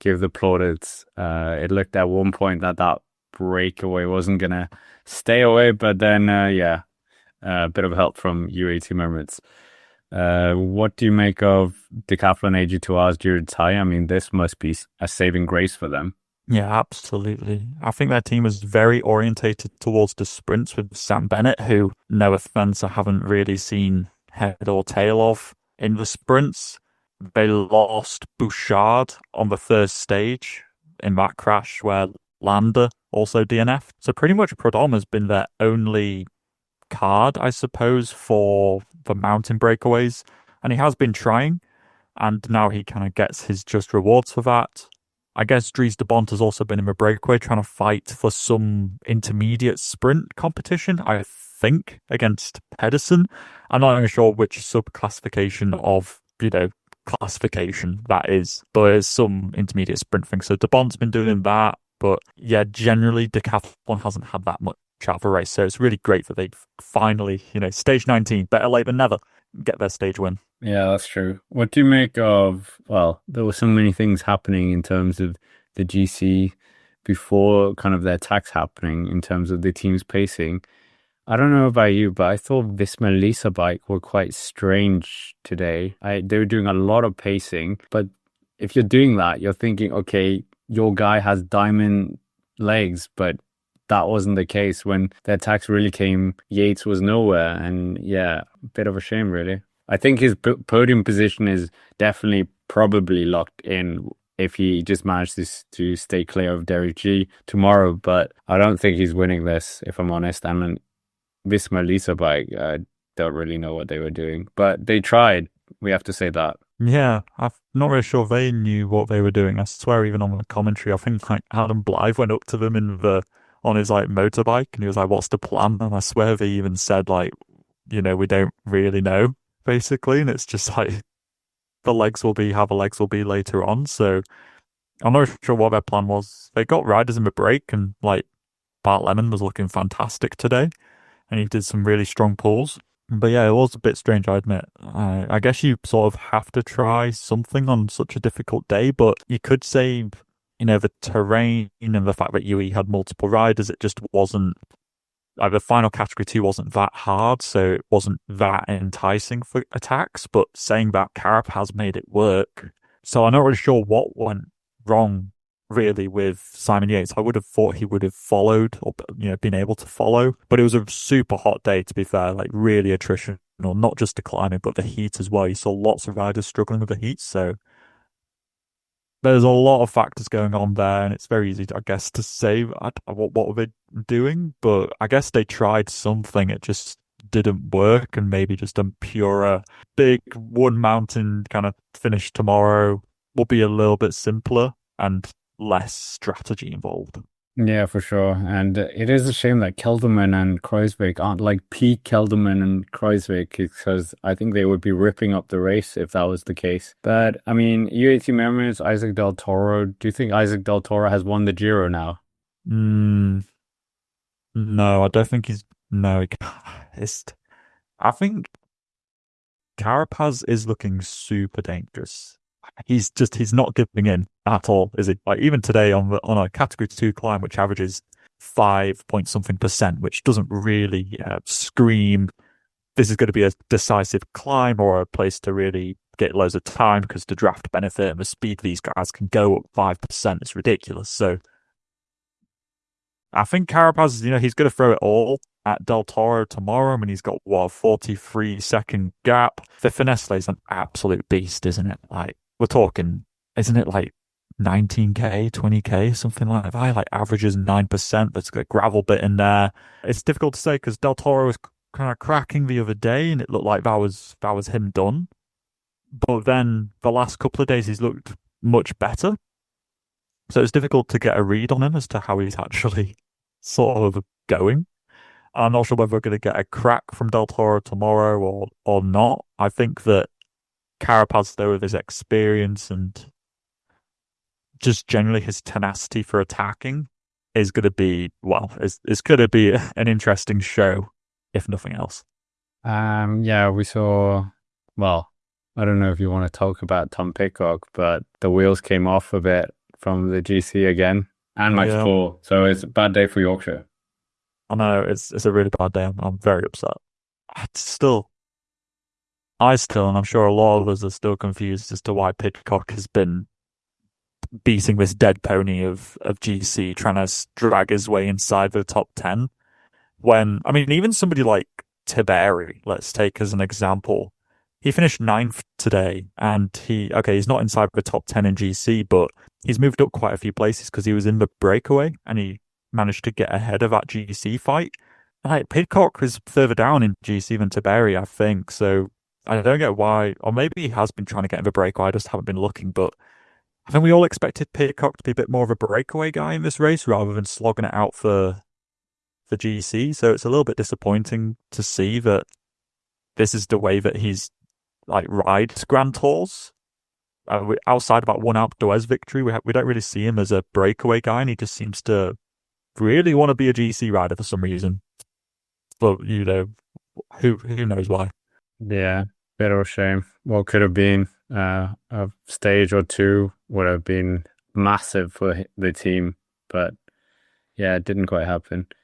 give the plaudits. It looked at one point that breakaway wasn't gonna stay away, but then a bit of help from UAT Mermaids. What do you make of Decathlon AG2R's Giro tie? I mean, this must be a saving grace for them. Yeah, absolutely. I think their team was very orientated towards the sprints with Sam Bennett, who, no offense, I haven't really seen head or tail of in the sprints. They lost Bouchard on the first stage in that crash where Landa also DNF'd. So pretty much Prudhomme has been their only card, I suppose, for the mountain breakaways. And he has been trying, and now he kind of gets his just rewards for that. I guess Dries de Bont has also been in the breakaway trying to fight for some intermediate sprint competition, I think, against Pedersen. I'm not even sure which sub-classification of, classification that is, but there's some intermediate sprint thing. So de Bont's been doing that, but yeah, generally Decathlon hasn't had that much out of a race. So it's really great that they finally, stage 19, better late than never, get their stage win. Yeah, that's true. What do you make of, well, there were so many things happening in terms of the GC before kind of their attacks happening in terms of the team's pacing. I don't know about you, but I thought Visma Lease bike were quite strange today. They were doing a lot of pacing, but if you're doing that, you're thinking, okay, your guy has diamond legs, but that wasn't the case. When the attacks really came, Yates was nowhere, and yeah, a bit of a shame, really. I think his podium position is definitely probably locked in if he just manages to stay clear of Derek G tomorrow, but I don't think he's winning this, if I'm honest. And Visma Lease bike, I don't really know what they were doing, but they tried. We have to say that. Yeah, I'm not really sure they knew what they were doing. I swear, even on the commentary, I think like Adam Blythe went up to them on his like motorbike, and he was like, "What's the plan?" And I swear they even said like, we don't really know, basically, and it's just like the legs will be how the legs will be later on. So I'm not sure what their plan was. They got riders in the break, and like Bart Lemon was looking fantastic today, and he did some really strong pulls. But yeah, it was a bit strange, I admit. I guess you sort of have to try something on such a difficult day, but you could say, the terrain and the fact that UE had multiple riders, it just wasn't, like the final category 2 wasn't that hard, so it wasn't that enticing for attacks, but saying that Carapaz made it work. So I'm not really sure what went wrong really with Simon Yates. I would have thought he would have followed or been able to follow, but it was a super hot day, to be fair, like really attritional, not just the climbing but the heat as well. You saw lots of riders struggling with the heat, so there's a lot of factors going on there, and it's very easy, I guess, to say what were they doing, but I guess they tried something. It just didn't work, and maybe just a purer big one mountain kind of finish tomorrow will be a little bit simpler and less strategy involved. Yeah, for sure. And it is a shame that Kelderman and Kruijswijk aren't like peak Kelderman and Kruijswijk, because I think they would be ripping up the race if that was the case. But I mean, UAT members, Isaac Del Toro, do you think Isaac Del Toro has won the Giro now? No, I don't think he's. No, I think Carapaz is looking super dangerous. He's not giving in at all, is he? Like even today on a category 2 climb, which averages 5 point something percent, which doesn't really scream this is going to be a decisive climb or a place to really get loads of time, because the draft benefit and the speed these guys can go up 5%. It's ridiculous. So I think Carapaz, he's going to throw it all at Del Toro tomorrow. I mean, he's got, what, a 43-second gap. The Finesse is an absolute beast, isn't it? Like, we're talking, isn't it like 19K, 20K, something like that? Like, averages 9%. There's a gravel bit in there. It's difficult to say because Del Toro was kind of cracking the other day, and it looked like that was him done. But then the last couple of days, he's looked much better. So it's difficult to get a read on him as to how he's actually sort of going. I'm not sure whether we're going to get a crack from Del Toro tomorrow or not. I think that Carapaz, though, with his experience and just generally his tenacity for attacking, is going to be, it's going to be an interesting show, if nothing else. Yeah, we saw, well, I don't know if you want to talk about Tom Pidcock, but the wheels came off a bit from the GC again and match Yeah, four. So it's a bad day for Yorkshire. I know it's a really bad day. I'm very upset. I still, and I'm sure a lot of us are still confused as to why Pidcock has been beating this dead pony of GC, trying to drag his way inside the top 10. When, I mean, even somebody like Tiberi, let's take as an example, he finished ninth today, and he's not inside the top 10 in GC, but he's moved up quite a few places because he was in the breakaway and he managed to get ahead of that GC fight. Like, Pidcock is further down in GC than Tiberi, I think, so I don't get why, or maybe he has been trying to get in the breakaway, I just haven't been looking, but I think we all expected Pidcock to be a bit more of a breakaway guy in this race rather than slogging it out for GC. So it's a little bit disappointing to see that this is the way that he's like rides Grand Tours. Outside about one Alpe d'Huez victory, we don't really see him as a breakaway guy, and he just seems to really want to be a GC rider for some reason. But who knows why? Yeah, bit of a shame. What could have been a stage or two would have been massive for the team, but yeah, it didn't quite happen.